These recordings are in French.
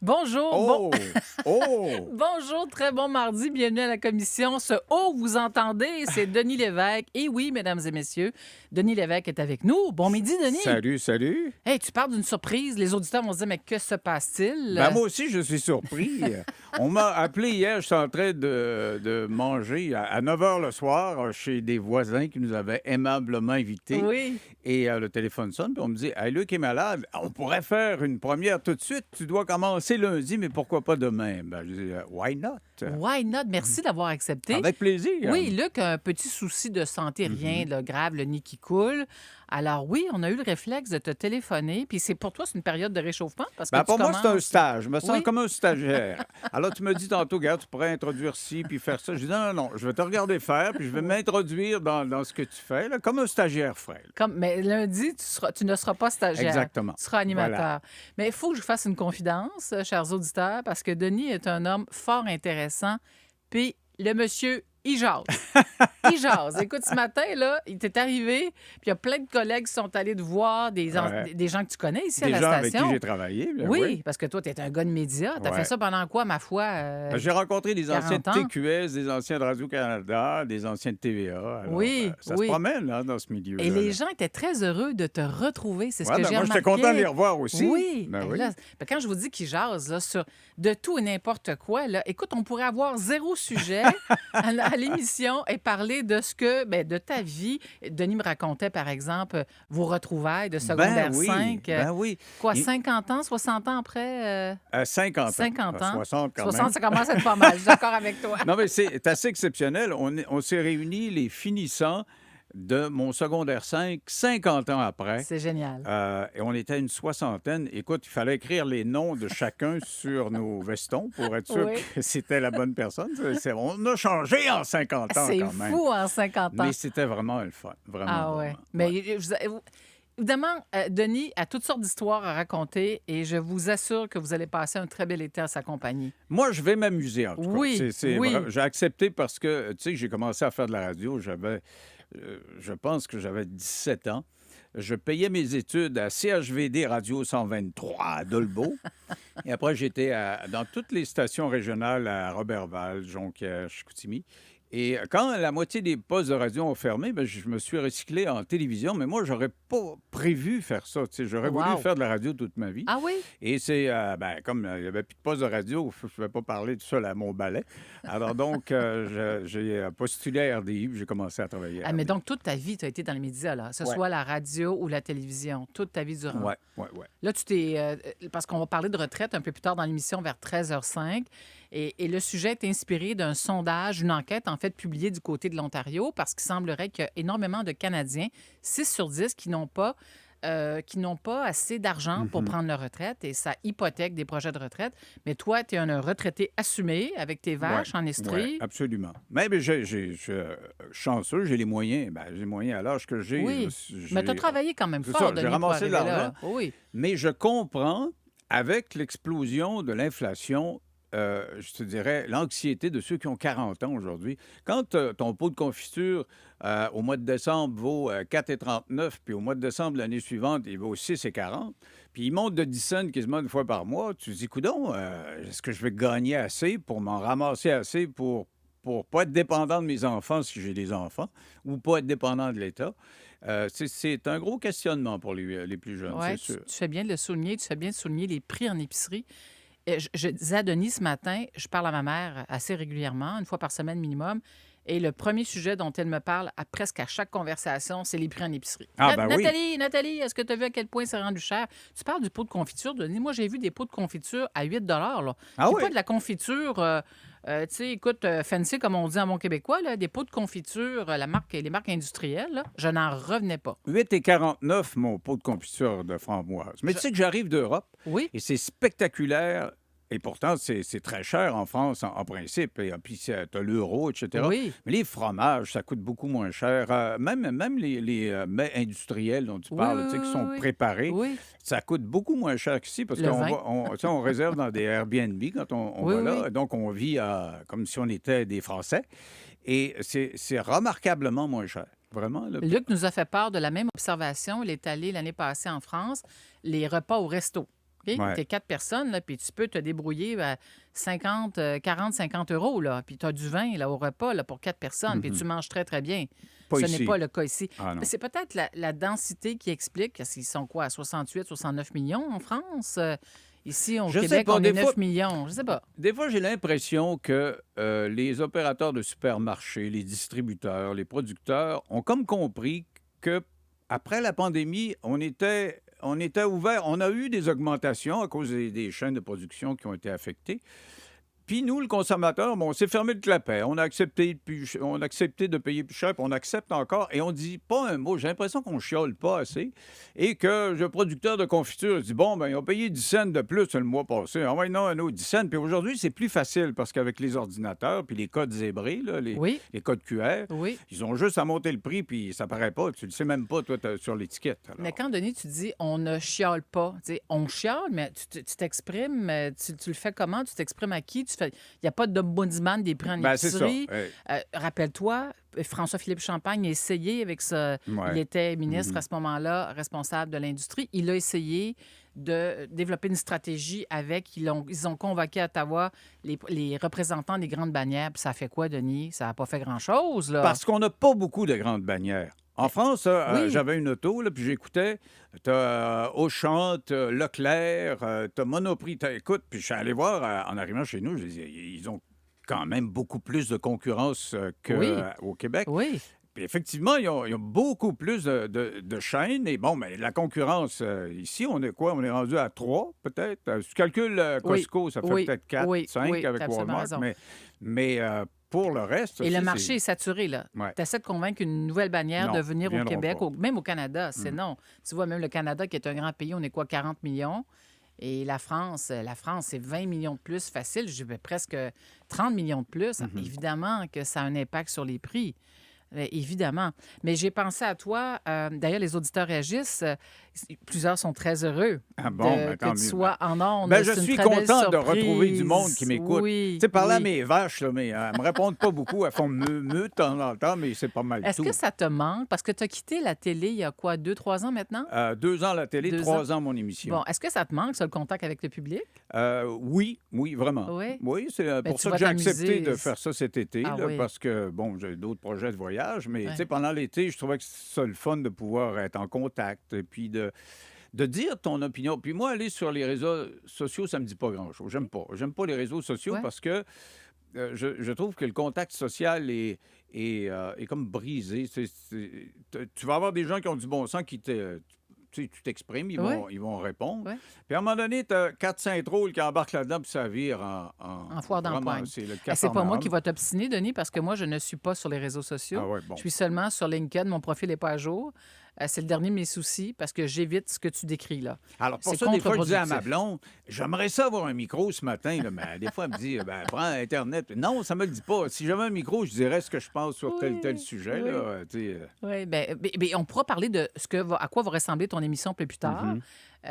Bonjour, Oh! Oh! bonjour, très bon mardi, bienvenue à la commission. Ce « oh » vous entendez, c'est Denis Lévesque. Et oui, mesdames et messieurs, Denis Lévesque est avec nous. Bon midi, Denis. Salut, salut. Hey, tu parles d'une surprise. Les auditeurs vont se dire, mais que se passe-t-il? Ben, moi aussi, je suis surpris. On m'a appelé hier, je suis en train de manger à 9 h le soir chez des voisins qui nous avaient aimablement invités. Oui. Et le téléphone sonne, puis on me dit Hey, Luc est malade, on pourrait faire une première tout de suite. Tu dois commencer lundi, mais pourquoi pas demain? Ben, je dis Why not? Why not? Merci d'avoir accepté. Avec plaisir. Oui, Luc a un petit souci de santé, rien de grave, le nez qui coule. Alors oui, on a eu le réflexe de te téléphoner. Puis c'est pour toi, c'est une période de réchauffement parce que Ben, tu pour moi, c'est un commences- stage. Je me sens Oui. comme un stagiaire. Alors, tu me dis tantôt, regarde, tu pourrais introduire ci, puis faire ça. Je dis non, non, non, je vais te regarder faire, puis je vais m'introduire dans ce que tu fais, là, comme un stagiaire ferait. Là. Mais lundi, tu ne seras pas stagiaire. Exactement. Tu seras animateur. Voilà. Mais il faut que je fasse une confidence, chers auditeurs, parce que Denis est un homme fort intéressant. Puis le monsieur, il jase. Il jase. Écoute, ce matin, là, il t'est arrivé, puis il y a plein de collègues qui sont allés te voir, des gens que tu connais ici Des à gens la avec station. qui j'ai travaillé. Bien Oui, parce que toi, tu es un gars de médias. Tu as Ouais. fait ça pendant quoi, ma foi? Ben, j'ai rencontré des anciens de 40 ans. TQS, des anciens de Radio-Canada, des anciens de TVA. Alors, Oui, ça oui. se promène là, dans ce milieu-là. Et les là. gens étaient très heureux de te retrouver. C'est ce Ouais, que ben, j'ai moi, remarqué. j'étais content de les revoir aussi. Oui. Ben Et oui. là, quand je vous dis qu'il jase là, sur de tout et n'importe quoi, là, écoute, on pourrait avoir zéro sujet à l'émission et parler de ce que, de ta vie. Denis me racontait, par exemple, vos retrouvailles de secondaire Ben oui, 5. ben oui. Quoi, Il- 50 ans, 60 ans après? 50 ans. 50 ans. 60 quand 60, même. ça commence à être pas mal. Je suis d'accord avec toi. Non, mais c'est assez exceptionnel. On s'est réunis, les finissants de mon secondaire 5, 50 ans après. C'est génial. Et on était une soixantaine. Écoute, il fallait écrire les noms de chacun sur nos vestons pour être sûr Oui. que c'était la bonne personne. On a changé en 50 ans C'est quand même. fou en 50 ans. Mais c'était vraiment le fun. Vraiment. Ah ouais. vraiment. Mais évidemment, Denis a toutes sortes d'histoires à raconter et je vous assure que vous allez passer un très bel été à sa compagnie. Moi, je vais m'amuser en tout Oui, cas. oui. J'ai accepté parce que, tu sais, j'ai commencé à faire de la radio. Je pense que j'avais 17 ans. Je payais mes études à CHVD Radio 123 à Dolbeau. Et après, j'étais dans toutes les stations régionales à Robertval, Jonquière, Chicoutimi. Et quand la moitié des postes de radio ont fermé, ben, je me suis recyclé en télévision. Mais moi, j'aurais pas prévu faire ça. Tu sais, j'aurais voulu Wow. faire de la radio toute ma vie. Ah oui? Et c'est, comme il n'y avait plus de poste de radio, je ne vais pas parler tout seul à mon balai. Alors donc, j'ai postulé à RDI, puis j'ai commencé à travailler à Ah, mais RDI. donc, toute ta vie, tu as été dans les médias, là, que ce Ouais. soit la radio ou la télévision, toute ta vie durant. Oui. Là, tu t'es. Parce qu'on va parler de retraite un peu plus tard dans l'émission vers 13h05. Et le sujet est inspiré d'un sondage, une enquête, en fait, publiée du côté de l'Ontario, parce qu'il semblerait qu'il y a énormément de Canadiens, 6 sur 10, qui n'ont pas assez d'argent pour prendre leur retraite et ça hypothèque des projets de retraite. Mais toi, tu es un retraité assumé avec tes vaches en Estrie. Oui, absolument. Mais je suis chanceux, j'ai les moyens. J'ai les moyens à l'âge que j'ai. Oui, mais tu as travaillé quand même C'est fort, ça, j'ai Denis, pour ramassé de arriver là. l'argent. Oui. Mais je comprends, avec l'explosion de l'inflation, je te dirais, l'anxiété de ceux qui ont 40 ans aujourd'hui. Quand ton pot de confiture, au mois de décembre, vaut 4,39, puis au mois de décembre l'année suivante, il vaut 6,40, puis il monte de 10 cents quasiment une fois par mois, tu te dis, coudonc, est-ce que je vais gagner assez pour m'en ramasser assez pour pas être dépendant de mes enfants si j'ai des enfants, ou pas être dépendant de l'État? C'est un gros questionnement pour les plus jeunes, Oui, c'est sûr. tu fais bien de le souligner. Tu fais bien de souligner les prix en épicerie. Je disais à Denis ce matin, je parle à ma mère assez régulièrement, une fois par semaine minimum, et le premier sujet dont elle me parle presque à chaque conversation, c'est les prix en épicerie. Ah, ben oui. Nathalie, est-ce que tu as vu à quel point c'est rendu cher? Tu parles du pot de confiture, Denis. Moi, j'ai vu des pots de confiture à 8 là. Ah C'est oui? pas de la confiture, tu sais, écoute, fancy, comme on dit en bon québécois, là, des pots de confiture, les marques industrielles, là, je n'en revenais pas. 8,49 mon pot de confiture de framboise. Mais tu sais que j'arrive d'Europe Oui? et c'est spectaculaire. Et pourtant, c'est très cher en France, en principe. Et puis, tu as l'euro, etc. Oui. Mais les fromages, ça coûte beaucoup moins cher. Même les mets industriels dont tu Oui, parles, oui, tu sais, qui oui, sont oui. préparés, Oui. ça coûte beaucoup moins cher qu'ici parce Le qu'on vin. tu sais, on réserve dans des Airbnb quand on Oui, va là. oui. Donc, on vit comme si on était des Français. Et c'est remarquablement moins cher. Vraiment. Là. Luc nous a fait part de la même observation. Il est allé l'année passée en France, les repas au resto. OK? Ouais. Tu es 4 personnes, là, puis tu peux te débrouiller à 50, 40, 50 euros, là. Puis tu as du vin là, au repas là, pour 4 personnes, puis tu manges très, très bien. Pas Ce n'est ici. pas le cas ici. Ah non. C'est peut-être la densité qui explique, parce qu'ils sont quoi, à 68, 69 millions en France? Ici, au Je sais Québec, pas, on est des fois 9 millions. Je sais pas. des fois, j'ai l'impression que, les opérateurs de supermarchés, les distributeurs, les producteurs ont comme compris qu'après la pandémie, on était ouverts. On a eu des augmentations à cause des chaînes de production qui ont été affectées. Puis nous, le consommateur, bon, on s'est fermé le clapet. On a accepté de payer plus cher, puis on accepte encore. Et on dit pas un mot. J'ai l'impression qu'on chiole pas assez. Et que le producteur de confiture dit, bon, ben ils ont payé 10 cents de plus le mois passé. Ah ouais, non, un autre 10 cents. Puis aujourd'hui, c'est plus facile parce qu'avec les ordinateurs, puis les codes zébrés, là, Oui, les codes QR, oui. ils ont juste à monter le prix, puis ça paraît pas. Tu le sais même pas, toi, sur l'étiquette. Mais Alors. quand, Denis, tu dis on ne chiale pas, tu sais, on chiale, mais tu t'exprimes, tu le fais comment? Tu t'exprimes à qui? Il n'y a pas d'ombudsman des prix en Ben, c'est ça. épicerie. Rappelle-toi, François-Philippe Champagne a essayé avec ça. Il Ouais. était ministre Mhm. à ce moment-là, responsable de l'industrie. Il a essayé de développer une stratégie avec. Ils ont convoqué à Ottawa les représentants des grandes bannières. Puis ça a fait quoi, Denis? Ça n'a pas fait grand-chose, là. Parce qu'on n'a pas beaucoup de grandes bannières. En France, Oui. j'avais une auto, là, puis j'écoutais. T'as Auchan, t'as Leclerc, t'as Monoprix. Écoute, puis je suis allé voir en arrivant chez nous, je dis, ils ont quand même beaucoup plus de concurrence Oui. qu'au Québec. Oui, Puis effectivement, ils ont beaucoup plus de chaînes. Et bon, mais la concurrence, ici, on est quoi? On est rendu à 3, peut-être. Si tu calcules Oui. Costco, ça fait Oui. peut-être 4, Oui. 5 Oui, avec t'as absolument Walmart. raison. Mais pour le reste, Et ça, le marché est saturé, là. Ouais. Tu essaies de convaincre une nouvelle bannière Non, de venir au viendront Québec, pas. même au Canada, c'est Mm. non. Tu vois, même le Canada, qui est un grand pays, on est quoi, 40 millions? Et la France, c'est 20 millions de plus facile. Je vais presque 30 millions de plus. Mhm. Évidemment que ça a un impact sur les prix. Évidemment. Mais j'ai pensé à toi. D'ailleurs, les auditeurs réagissent. Plusieurs sont très heureux Ah bon, ben, que tant tu mieux. sois en ondes. Ben, je C'est une suis très belle content de retrouver du monde qui surprise. m'écoute. Oui, Tu sais, parler à oui. mes vaches, là, mais elles me répondent pas beaucoup. Elles font de temps en temps, mais c'est pas mal Est-ce tout. que ça te manque? Parce que tu as quitté la télé il y a quoi, 2, 3 ans maintenant? 2 ans la télé, 2 ans. 3 ans mon émission. Bon, est-ce que ça te manque, ça, le contact avec le public? Oui, vraiment. Oui. Oui, c'est Ben, pour tu ça vas que j'ai accepté t'amuser. de faire ça cet été, Ah là, oui. parce que, bon, j'ai d'autres projets de voyage, mais tu Ouais. sais, pendant l'été, je trouvais que c'est ça le fun de pouvoir être en contact et puis de dire ton opinion. Puis moi, aller sur les réseaux sociaux, ça me dit pas grand-chose. J'aime pas. J'aime pas les réseaux sociaux Ouais. parce que je trouve que le contact social est comme brisé. Tu vas avoir des gens qui ont du bon sens tu t'exprimes, Ouais. ils vont répondre. Ouais. Puis à un moment donné, tu as 4-5 drôles qui embarquent là-dedans, puis ça vire En foire vraiment, d'empoigne. c'est le C'est pas moi qui cafarnaum. va t'obstiner, Denis, parce que moi, je ne suis pas sur les réseaux sociaux. Ah ouais, bon. Je suis seulement sur LinkedIn. Mon profil n'est pas à jour. C'est le dernier de mes soucis parce que j'évite ce que tu décris là. Alors, pour C'est ça, des fois, je disais à ma contre-productif. blonde, j'aimerais ça avoir un micro ce matin, là, mais des fois, elle me dit, ben, prends Internet. Non, ça me le dit pas. Si j'avais un micro, je dirais ce que je pense sur tel Oui, sujet. oui. Là, tu sais, Oui, bien, on pourra parler de à quoi va ressembler ton émission un peu plus tard, Mhm.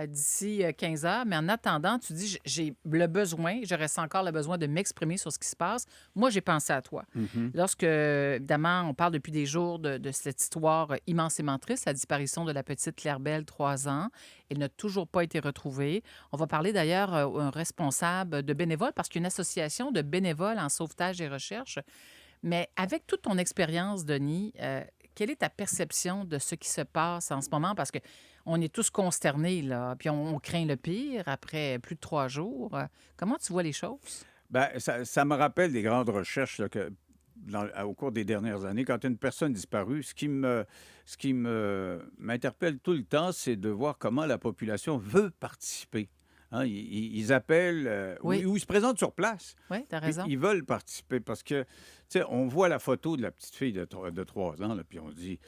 d'ici 15 heures. Mais en attendant, tu dis, j'ai le besoin, je ressens encore le besoin de m'exprimer sur ce qui se passe. Moi, j'ai pensé à toi. Mhm. Lorsque, évidemment, on parle depuis des jours de cette histoire immensément triste, la disparition de la petite Claire Bell, 3 ans. Elle n'a toujours pas été retrouvée. On va parler d'ailleurs un responsable de bénévoles, parce qu'il y a une association de bénévoles en sauvetage et recherche. Mais avec toute ton expérience, Denis, quelle est ta perception de ce qui se passe en ce moment? Parce que on est tous consternés, là, puis on craint le pire après plus de 3 jours. Comment tu vois les choses? Ben, ça me rappelle des grandes recherches là, au cours des dernières années. Quand une personne disparue, m'interpelle tout le temps, c'est de voir comment la population veut participer. Hein, ils appellent Oui. ou ils se présentent sur place. Oui, tu as Puis raison. ils veulent participer parce que, tu sais, on voit la photo de la petite fille de 3 ans, là, puis on se dit,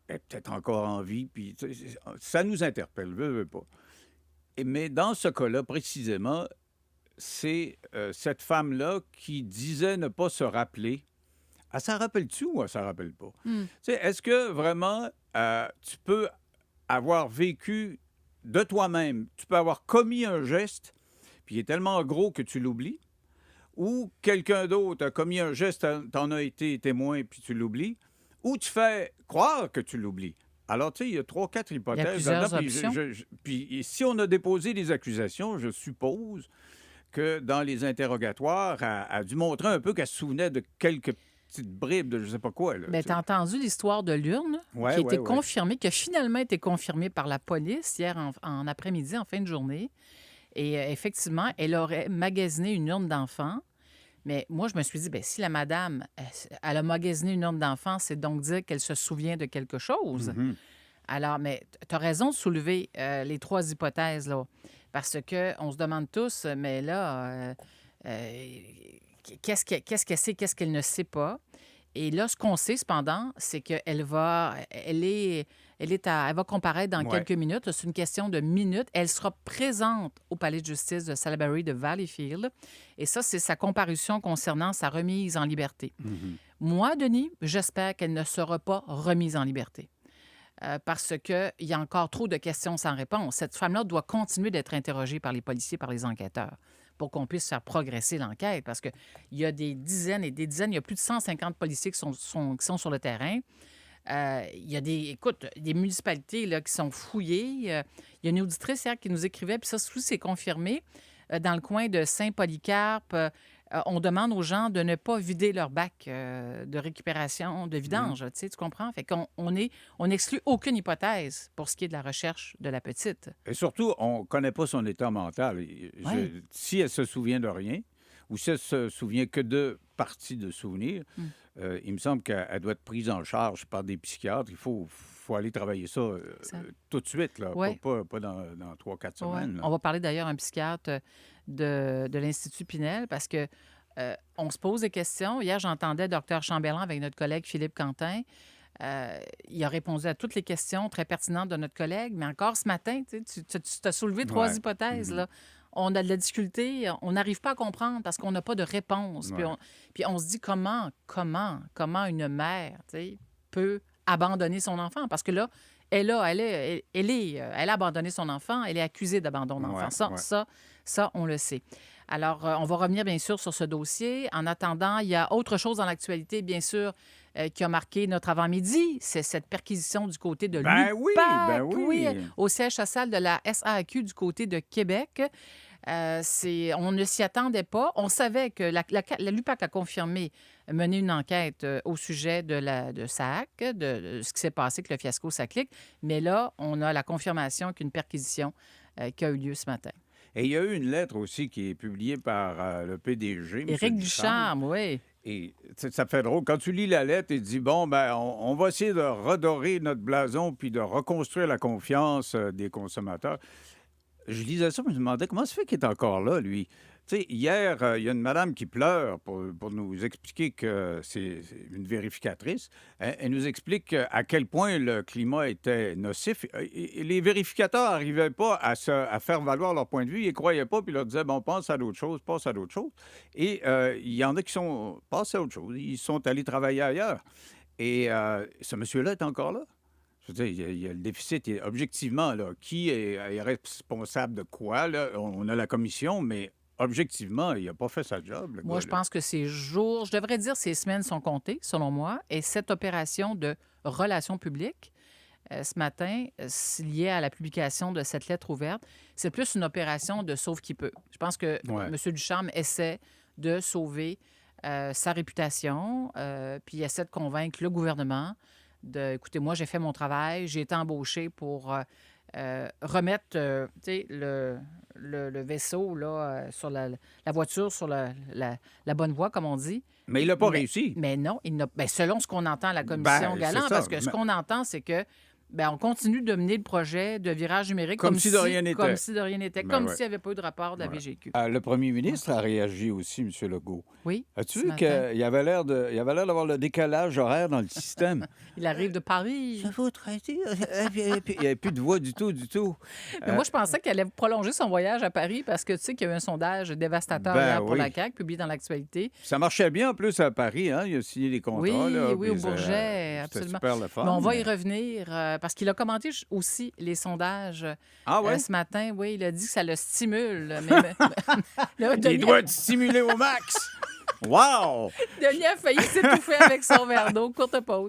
elle est peut-être encore en vie, puis tu sais, ça nous interpelle, veut pas. Mais dans ce cas-là, précisément, c'est cette femme-là qui disait ne pas se rappeler. Elle s'en rappelle-tu ou elle s'en rappelle pas? Hmm. Tu sais, est-ce que vraiment tu peux avoir vécu de toi-même, tu peux avoir commis un geste, puis il est tellement gros que tu l'oublies, ou quelqu'un d'autre a commis un geste, t'en as été témoin, puis tu l'oublies, ou tu fais croire que tu l'oublies. Alors, tu sais, il y a 3, 4 Il y a hypothèses plusieurs là-dedans. Puis, options. puis si on a déposé des accusations, je suppose que dans les interrogatoires, elle a dû montrer un peu qu'elle se souvenait de quelques petites bribes de je sais pas quoi, là, Bien, tu tu as sais. entendu l'histoire de l'urne qui Ouais, a ouais, été ouais. confirmée, qui a finalement été confirmée par la police hier en après-midi, en fin de journée. Et effectivement, elle aurait magasiné une urne d'enfant. Mais moi, je me suis dit, bien, si la madame, elle a magasiné une urne d'enfant, c'est donc dire qu'elle se souvient de quelque chose. Mhm. Alors, mais tu as raison de soulever les trois hypothèses, là, parce qu'on se demande tous, mais là, qu'est-ce qu'elle sait, qu'est-ce qu'elle ne sait pas? Et là, ce qu'on sait, cependant, c'est elle va comparaître dans Ouais. quelques minutes. C'est une question de minutes. Elle sera présente au palais de justice de Salisbury de Valleyfield. Et ça, c'est sa comparution concernant sa remise en liberté. Mhm. Moi, Denis, j'espère qu'elle ne sera pas remise en liberté. Parce qu'il y a encore trop de questions sans réponse. Cette femme-là doit continuer d'être interrogée par les policiers, par les enquêteurs, pour qu'on puisse faire progresser l'enquête. Parce qu'il y a des dizaines et des dizaines, il y a plus de 150 policiers qui sont sur le terrain. Il y a des municipalités là, qui sont fouillées. Il y a une auditrice hier qui nous écrivait, puis ça, c'est confirmé. Dans le coin de Saint-Polycarpe, on demande aux gens de ne pas vider leur bac de récupération, de Mhm. vidange. Tu comprends? Fait on n'exclut aucune hypothèse pour ce qui est de la recherche de la petite. Et surtout, on ne connaît pas son état mental. Oui. Si elle se souvient de rien, ou si elle se souvient que de parties de souvenirs, il me semble qu'elle doit être prise en charge par des psychiatres. Il faut aller travailler ça tout de suite, là, Oui. pas dans 3, 4 Ouais. semaines, là. On va parler d'ailleurs à un psychiatre de l'Institut Pinel parce que on se pose des questions. Hier, j'entendais Dr Chambellan avec notre collègue Philippe Quentin. Il a répondu à toutes les questions très pertinentes de notre collègue, mais encore ce matin, tu t'as soulevé trois Ouais. hypothèses. Mhm. Là. On a de la difficulté, on n'arrive pas à comprendre parce qu'on n'a pas de réponse. Puis Ouais. on se dit comment une mère peut abandonner son enfant? Parce que là, elle a abandonné son enfant, elle est accusée d'abandon d'enfant. Ouais, ouais. Ça, on le sait. Alors, on va revenir bien sûr sur ce dossier. En attendant, il y a autre chose dans l'actualité, bien sûr, qui a marqué notre avant-midi. C'est cette perquisition du côté de Ben oui, ben l'UPAC, oui, oui. au siège social de la SAQ du côté de Québec. On ne s'y attendait pas. On savait que la LUPAC a confirmé mener une enquête au sujet de SAC, de ce qui s'est passé avec le fiasco SACLIC. Mais là, on a la confirmation qu'une perquisition qui a eu lieu ce matin. Et il y a eu une lettre aussi qui est publiée par le PDG, M. Éric Ducharme. Ducharme, oui. Et ça fait drôle. Quand tu lis la lettre, il dit, bon, ben, on va essayer de redorer notre blason puis de reconstruire la confiance des consommateurs. Je lisais ça, je me demandais comment ça fait qu'il est encore là, lui. Tu sais, hier, il y a une madame qui pleure pour nous expliquer que c'est une vérificatrice. Elle nous explique à quel point le climat était nocif. Et les vérificateurs n'arrivaient pas à faire valoir leur point de vue. Ils ne croyaient pas, puis ils leur disaient, bon, pense à d'autres choses, passe à d'autres choses. Et il y en a qui sont passés à autre chose. Ils sont allés travailler ailleurs. Et ce monsieur-là est encore là. Je veux dire, il y a le déficit. Objectivement, là, qui est responsable de quoi? Là? On a la commission, mais objectivement, il n'a pas fait sa job, le Moi, gars, je là. pense que je devrais dire ces semaines sont comptées, selon moi. Et cette opération de relations publiques, ce matin, liée à la publication de cette lettre ouverte, c'est plus une opération de sauve qui peut. Je pense que Ouais. M. Ducharme essaie de sauver sa réputation, puis il essaie de convaincre le gouvernement écoutez, moi, j'ai fait mon travail, j'ai été embauché pour remettre tu sais, le vaisseau là, sur la voiture sur la bonne voie, comme on dit. Mais il n'a pas Mais, réussi. mais non, selon ce qu'on entend à la commission Ben, c'est Galland, ça. parce que ce qu'on entend, c'est que on continue de mener le projet de virage numérique Comme si de rien n'était. comme si de rien n'était, Ben comme ouais. s'il n'y avait pas eu de rapport de la Ouais. VGQ. Le premier ministre a réagi aussi, M. Legault. Oui, As-tu ce vu matin. qu'il avait l'air d'avoir le décalage horaire dans le système? Il arrive de Paris. Ça vaut traiter. Il n'y avait plus de voix du tout, du tout. Mais moi, je pensais qu'elle allait prolonger son voyage à Paris parce que tu sais qu'il y a eu un sondage dévastateur Ben hier pour oui. la CAQ, publié dans l'actualité. Ça marchait bien en plus à Paris, hein? Il a signé des contrats. Oui, là, oui, au puis Bourget, c'était absolument. super le fun. Mais on va y revenir parce qu'il a commenté aussi les sondages Ah ouais? ce matin. Oui, il a dit que ça le stimule. Là, là, Il Denis, doit être stimulé au max. Wow! Denis a failli s'étouffer avec son verre d'eau. Courte pause.